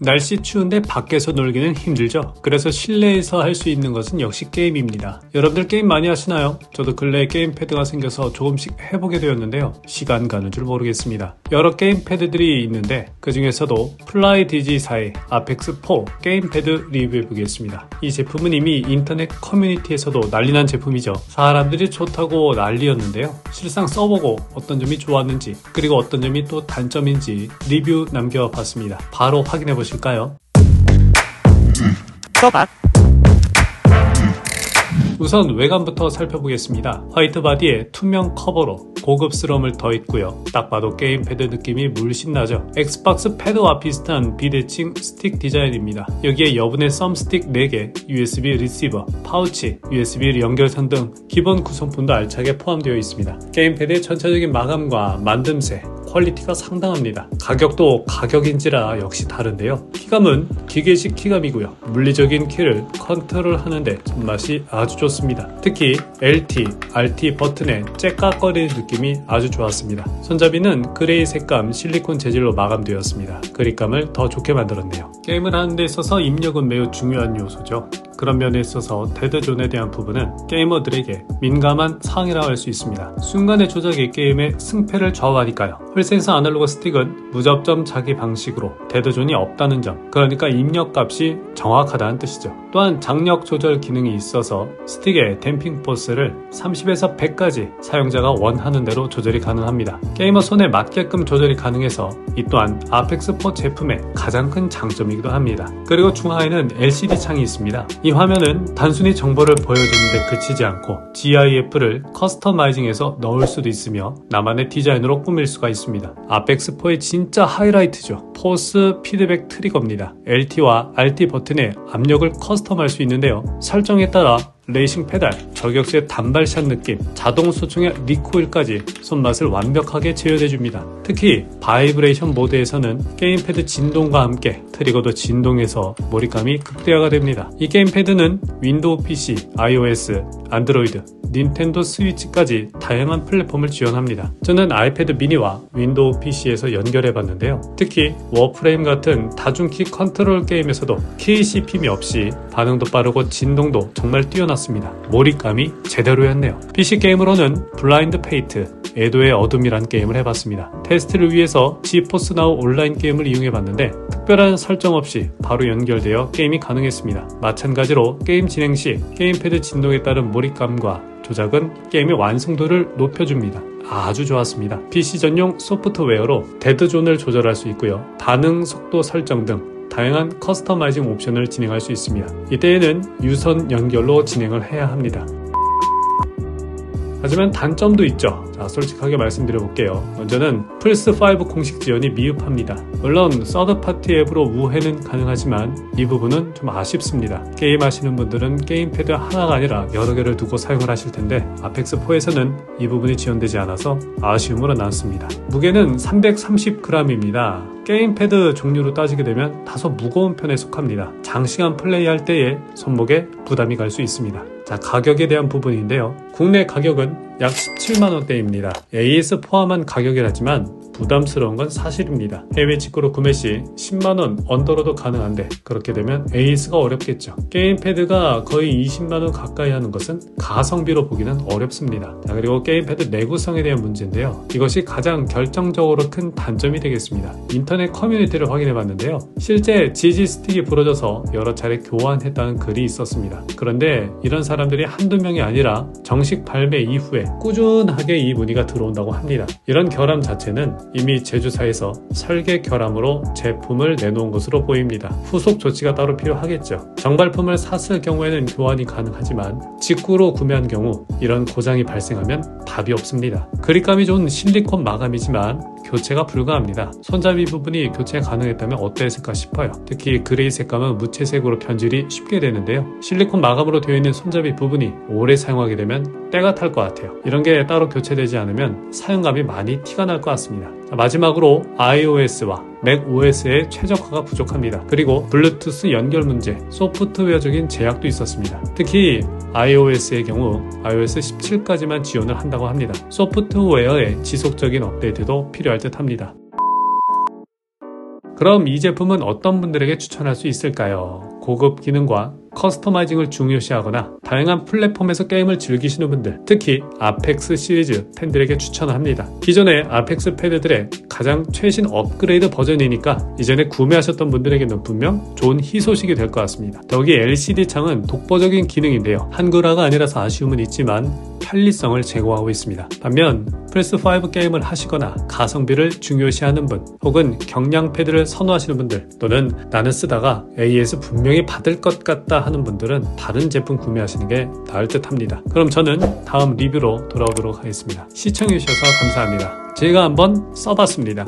날씨 추운데 밖에서 놀기는 힘들죠. 그래서 실내에서 할 수 있는 것은 역시 게임입니다. 여러분들 게임 많이 하시나요? 저도 근래에 게임패드가 생겨서 조금씩 해보게 되었는데요. 시간 가는 줄 모르겠습니다. 여러 게임패드들이 있는데 그 중에서도 플라이디지사의 아펙스4 게임패드 리뷰해보겠습니다. 이 제품은 이미 인터넷 커뮤니티에서도 난리난 제품이죠. 사람들이 좋다고 난리였는데요. 실상 써보고 어떤 점이 좋았는지 그리고 어떤 점이 또 단점인지 리뷰 남겨봤습니다. 바로 확인해보실까요? 우선 외관부터 살펴보겠습니다. 화이트 바디에 투명 커버로 고급스러움을 더했고요. 딱 봐도 게임패드 느낌이 물씬 나죠. 엑스박스 패드와 비슷한 비대칭 스틱 디자인입니다. 여기에 여분의 썸스틱 4개, USB 리시버, 파우치, USB 연결선 등 기본 구성품도 알차게 포함되어 있습니다. 게임패드의 전체적인 마감과 만듦새, 퀄리티가 상당합니다. 가격도 가격인지라 역시 다른데요. 키감은 기계식 키감이고요. 물리적인 키를 컨트롤하는데 손맛이 아주 좋습니다. 특히 LT, RT 버튼의 째깍거리는 느낌이 아주 좋았습니다. 손잡이는 그레이 색감 실리콘 재질로 마감되었습니다. 그립감을 더 좋게 만들었네요. 게임을 하는 데 있어서 입력은 매우 중요한 요소죠. 그런 면에 있어서 데드존에 대한 부분은 게이머들에게 민감한 사항이라고 할 수 있습니다. 순간의 조작이 게임의 승패를 좌우하니까요. 홀센서 아날로그 스틱은 무접점 자기 방식으로 데드존이 없다는 점, 그러니까 입력값이 정확하다는 뜻이죠. 또한 장력 조절 기능이 있어서 스틱의 댐핑 포스를 30에서 100까지 사용자가 원하는 대로 조절이 가능합니다. 게이머 손에 맞게끔 조절이 가능해서 이 또한 아펙스4 제품의 가장 큰 장점이기도 합니다. 그리고 중하에는 LCD 창이 있습니다. 이 화면은 단순히 정보를 보여주는데 그치지 않고 GIF를 커스터마이징해서 넣을 수도 있으며 나만의 디자인으로 꾸밀 수가 있습니다. 아펙스4의 진짜 하이라이트죠. 포스 피드백 트리거입니다. LT와 RT 버튼에 압력을 커스텀할 수 있는데요. 설정에 따라 레이싱 페달, 저격수의 단발샷 느낌, 자동 소총의 리코일까지 손맛을 완벽하게 제어해줍니다. 특히 바이브레이션 모드에서는 게임패드 진동과 함께 트리거도 진동해서 몰입감이 극대화가 됩니다. 이 게임패드는 윈도우 PC, iOS, 안드로이드, 닌텐도 스위치까지 다양한 플랫폼을 지원합니다. 저는 아이패드 미니와 윈도우 PC에서 연결해봤는데요. 특히 워프레임 같은 다중키 컨트롤 게임에서도 키 씹힘이 없이 반응도 빠르고 진동도 정말 뛰어났습니다. 몰입감이 제대로였네요. PC 게임으로는 블라인드 페이트, 애도의 어둠이란 게임을 해봤습니다. 테스트를 위해서 지포스 나우 온라인 게임을 이용해봤는데 특별한 설정 없이 바로 연결되어 게임이 가능했습니다. 마찬가지로 게임 진행 시 게임패드 진동에 따른 몰입감과 조작은 게임의 완성도를 높여줍니다. 아주 좋았습니다. PC 전용 소프트웨어로 데드존을 조절할 수 있고요. 반응 속도 설정 등 다양한 커스터마이징 옵션을 진행할 수 있습니다. 이때에는 유선 연결로 진행을 해야 합니다. 하지만 단점도 있죠. 자, 솔직하게 말씀드려볼게요. 먼저는 플스5 공식 지원이 미흡합니다. 물론 서드파티 앱으로 우회는 가능하지만 이 부분은 좀 아쉽습니다. 게임하시는 분들은 게임패드 하나가 아니라 여러 개를 두고 사용을 하실 텐데 아펙스4에서는 이 부분이 지원되지 않아서 아쉬움으로 남습니다. 무게는 330g입니다. 게임패드 종류로 따지게 되면 다소 무거운 편에 속합니다. 장시간 플레이할 때에 손목에 부담이 갈 수 있습니다. 자, 가격에 대한 부분인데요. 국내 가격은 약 17만원대입니다. AS 포함한 가격이라지만 부담스러운 건 사실입니다. 해외 직구로 구매 시 10만원 언더로도 가능한데 그렇게 되면 AS가 어렵겠죠. 게임패드가 거의 20만원 가까이 하는 것은 가성비로 보기는 어렵습니다. 자, 그리고 게임패드 내구성에 대한 문제인데요. 이것이 가장 결정적으로 큰 단점이 되겠습니다. 인터넷 커뮤니티를 확인해 봤는데요. 실제 지지 스틱이 부러져서 여러 차례 교환했다는 글이 있었습니다. 그런데 이런 사람들이 한두 명이 아니라 정식 발매 이후에 꾸준하게 이 문의가 들어온다고 합니다. 이런 결함 자체는 이미 제조사에서 설계 결함으로 제품을 내놓은 것으로 보입니다. 후속 조치가 따로 필요하겠죠. 정발품을 샀을 경우에는 교환이 가능하지만 직구로 구매한 경우 이런 고장이 발생하면 답이 없습니다. 그립감이 좋은 실리콘 마감이지만 교체가 불가합니다. 손잡이 부분이 교체 가능했다면 어땠을까 싶어요. 특히 그레이 색감은 무채색으로 변질이 쉽게 되는데요. 실리콘 마감으로 되어 있는 손잡이 부분이 오래 사용하게 되면 때가 탈 것 같아요. 이런 게 따로 교체되지 않으면 사용감이 많이 티가 날 것 같습니다. 마지막으로 iOS와 macOS의 최적화가 부족합니다. 그리고 블루투스 연결 문제, 소프트웨어적인 제약도 있었습니다. 특히 iOS의 경우 iOS 17까지만 지원을 한다고 합니다. 소프트웨어의 지속적인 업데이트도 필요할 듯 합니다. 그럼 이 제품은 어떤 분들에게 추천할 수 있을까요? 고급 기능과 커스터마이징을 중요시하거나 다양한 플랫폼에서 게임을 즐기시는 분들, 특히 아펙스 시리즈 팬들에게 추천합니다. 기존의 아펙스 패드들의 가장 최신 업그레이드 버전이니까 이전에 구매하셨던 분들에게는 분명 좋은 희소식이 될 것 같습니다. 여기 LCD 창은 독보적인 기능인데요. 한글화가 아니라서 아쉬움은 있지만 편리성을 제공하고 있습니다. 반면 플스5 게임을 하시거나 가성비를 중요시하는 분, 혹은 경량 패드를 선호하시는 분들, 또는 나는 쓰다가 AS 분명히 받을 것 같다 하는 분들은 다른 제품 구매하시는 게 나을 듯 합니다. 그럼 저는 다음 리뷰로 돌아오도록 하겠습니다. 시청해주셔서 감사합니다. 제가 한번 써봤습니다.